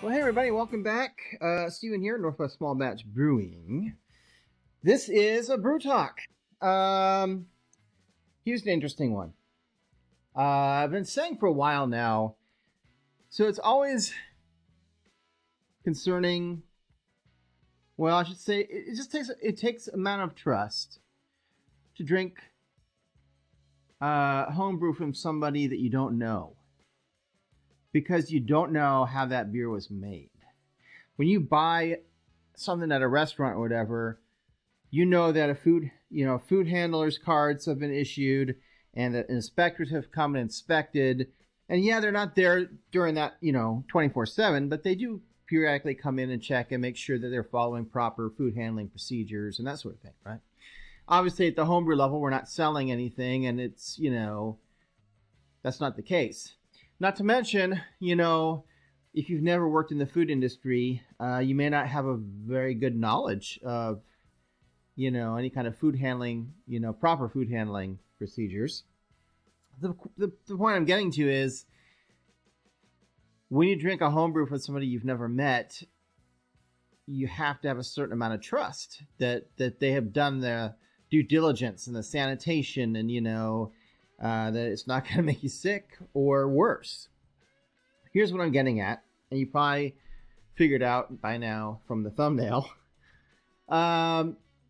Well, hey everybody, welcome back. Steven here, Northwest Small Batch Brewing. This is a brew talk. Here's an interesting one. I've been saying for a while now, so it's always concerning. Well, I should say it takes amount of trust to drink homebrew from somebody that you don't know, because you don't know how that beer was made. When you buy something at a restaurant or whatever, you know that food handlers cards have been issued and that inspectors have come and inspected. And yeah, they're not there during that, 24/7, but they do periodically come in and check and make sure that they're following proper food handling procedures and that sort of thing, right? Obviously, at the homebrew level, we're not selling anything, and it's, that's not the case. Not to mention, if you've never worked in the food industry, you may not have a very good knowledge of, any kind of food handling, proper food handling procedures. The point I'm getting to is, when you drink a homebrew from somebody you've never met, you have to have a certain amount of trust that they have done the due diligence and the sanitation and, that it's not going to make you sick or worse. Here's what I'm getting at, and you probably figured out by now from the thumbnail.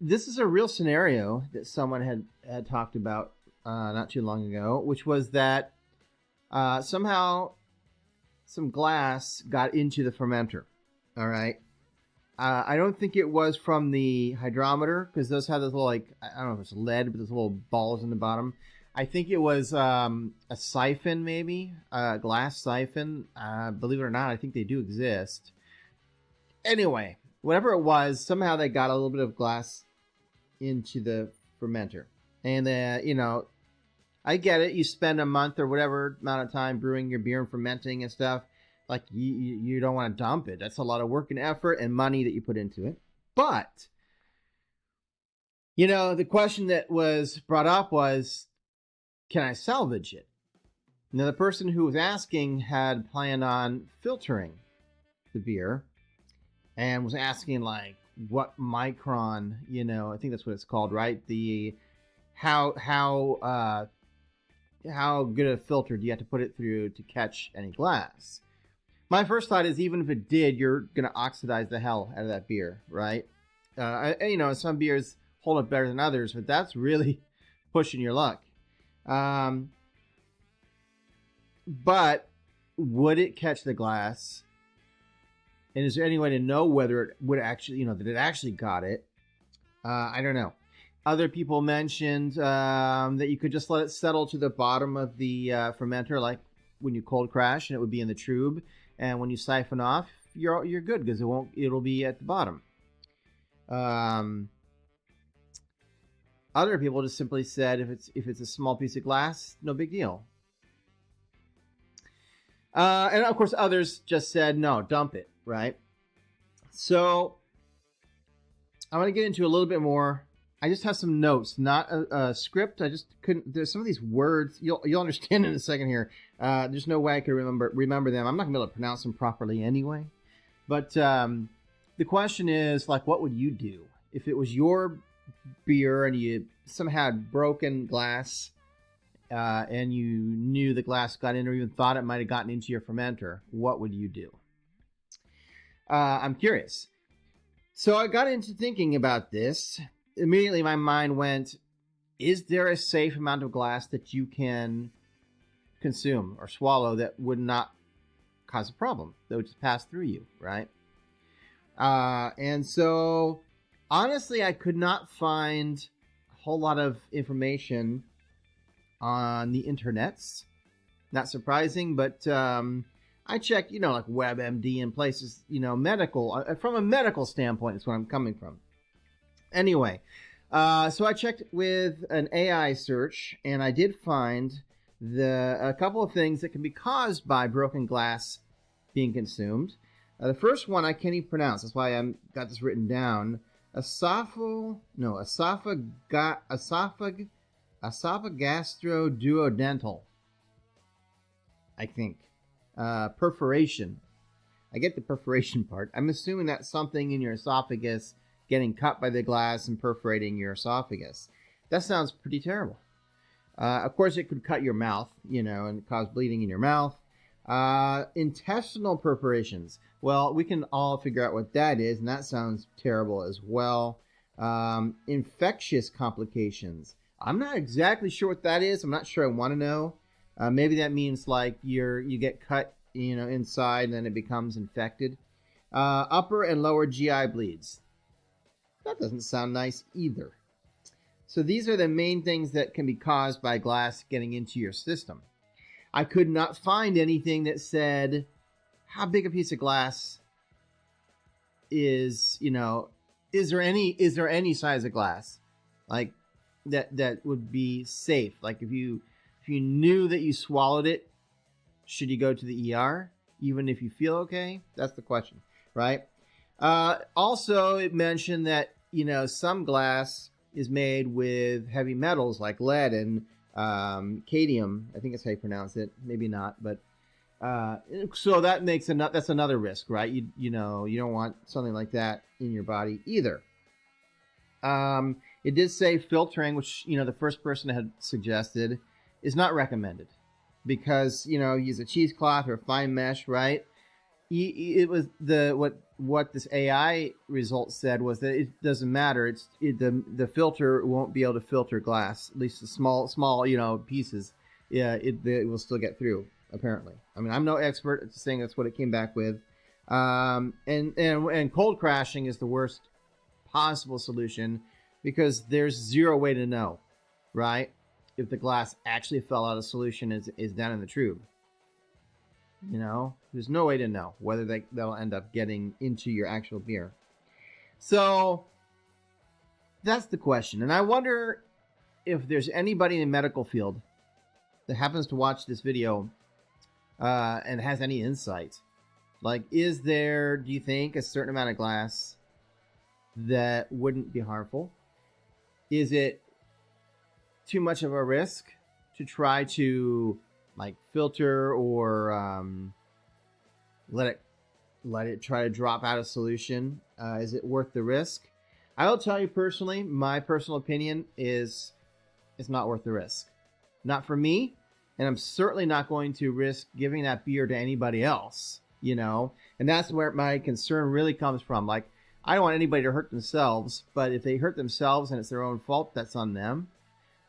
This is a real scenario that someone had talked about not too long ago, which was that somehow some glass got into the fermenter. All right. I don't think it was from the hydrometer, because those have this little, I don't know if it's lead, but there's little balls in the bottom. I think it was a siphon, maybe a glass siphon. Believe it or not, I think they do exist. Anyway, whatever it was, somehow they got a little bit of glass into the fermenter. And I get it. You spend a month or whatever amount of time brewing your beer and fermenting and stuff. Like, you don't want to dump it. That's a lot of work and effort and money that you put into it. But, the question that was brought up was, can I salvage it? Now, the person who was asking had planned on filtering the beer and was asking, what micron, I think that's what it's called, right? How good a filter do you have to put it through to catch any glass? My first thought is, even if it did, you're going to oxidize the hell out of that beer, right? Some beers hold up better than others, but that's really pushing your luck. But would it catch the glass? And is there any way to know whether it would actually, that it actually got it? I don't know. Other people mentioned that you could just let it settle to the bottom of the fermenter, like when you cold crash, and it would be in the tube. And when you siphon off, you're good, because it'll be at the bottom. Other people just simply said, if it's a small piece of glass, no big deal. And of course, others just said, no, dump it, right? So I want to get into a little bit more. I just have some notes, not a script. I just couldn't. There's some of these words you'll understand in a second here. There's no way I could remember them. I'm not gonna be able to pronounce them properly anyway. But the question is, what would you do if it was your beer and you somehow had broken glass, and you knew the glass got in, or even thought it might have gotten into your fermenter? What would you do? I'm curious. So I got into thinking about this. Immediately my mind went, is there a safe amount of glass that you can consume or swallow that would not cause a problem, that would just pass through you, right? And so, honestly, I could not find a whole lot of information on the internets. Not surprising, but I checked, like WebMD and places, medical, from a medical standpoint is where I'm coming from. Anyway, so I checked with an AI search, and I did find a couple of things that can be caused by broken glass being consumed. The first one I can't even pronounce. That's why I got this written down. Esophagastroduodental, I think. Perforation. I get the perforation part. I'm assuming that's something in your esophagus getting cut by the glass and perforating your esophagus. That sounds pretty terrible. Of course, it could cut your mouth, and cause bleeding in your mouth. Intestinal perforations. Well, we can all figure out what that is, and that sounds terrible as well. Infectious complications. I'm not exactly sure what that is. I'm not sure I want to know. Maybe that means like you get cut, inside, and then it becomes infected. Upper and lower GI bleeds. That doesn't sound nice either. So these are the main things that can be caused by glass getting into your system. I could not find anything that said how big a piece of glass is, is there any size of glass like that would be safe? Like if you knew that you swallowed it, should you go to the ER even if you feel okay? That's the question, right? Also, it mentioned that, some glass is made with heavy metals like lead and cadmium. I think that's how you pronounce it. Maybe not, but so that makes that's another risk, right? You don't want something like that in your body either. It did say filtering, which the first person had suggested is not recommended because use a cheesecloth or a fine mesh, right? It was what this AI result said was that it doesn't matter. The filter won't be able to filter glass, at least the small pieces. Yeah, it will still get through. Apparently, I mean, I'm no expert. It's saying that's what it came back with. And cold crashing is the worst possible solution because there's zero way to know, right? If the glass actually fell out of solution is down in the tube. There's no way to know whether they'll end up getting into your actual beer. So that's the question. And I wonder if there's anybody in the medical field that happens to watch this video and has any insight. Like, is there, do you think, a certain amount of glass that wouldn't be harmful? Is it too much of a risk to try to filter or let it try to drop out of solution? Is it worth the risk? I will tell you personally, my personal opinion is it's not worth the risk. Not for me, and I'm certainly not going to risk giving that beer to anybody else, and that's where my concern really comes from. Like, I don't want anybody to hurt themselves, but if they hurt themselves and it's their own fault, that's on them.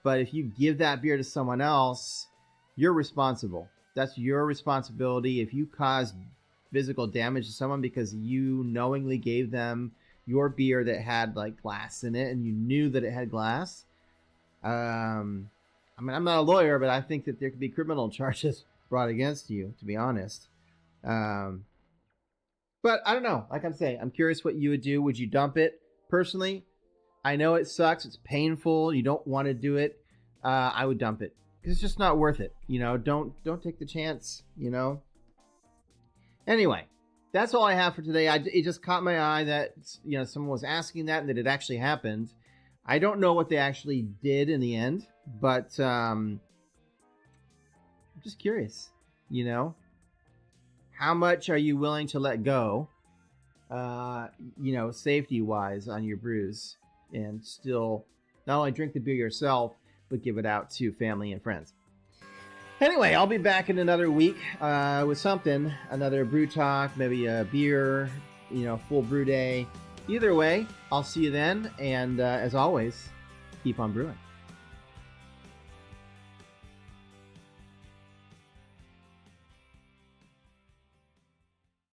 But if you give that beer to someone else, you're responsible. That's your responsibility. If you cause physical damage to someone because you knowingly gave them your beer that had glass in it and you knew that it had glass, I'm not a lawyer, but I think that there could be criminal charges brought against you, to be honest. But I don't know. Like I'm saying, I'm curious what you would do. Would you dump it? Personally, I know it sucks. It's painful. You don't want to do it. I would dump it. It's just not worth it. Don't take the chance, Anyway, that's all I have for today. It just caught my eye that, someone was asking that and that it actually happened. I don't know what they actually did in the end, but I'm just curious, how much are you willing to let go, safety-wise on your brews and still not only drink the beer yourself, but give it out to family and friends. Anyway, I'll be back in another week with something, another brew talk, maybe a beer, full brew day. Either way, I'll see you then. And as always, keep on brewing.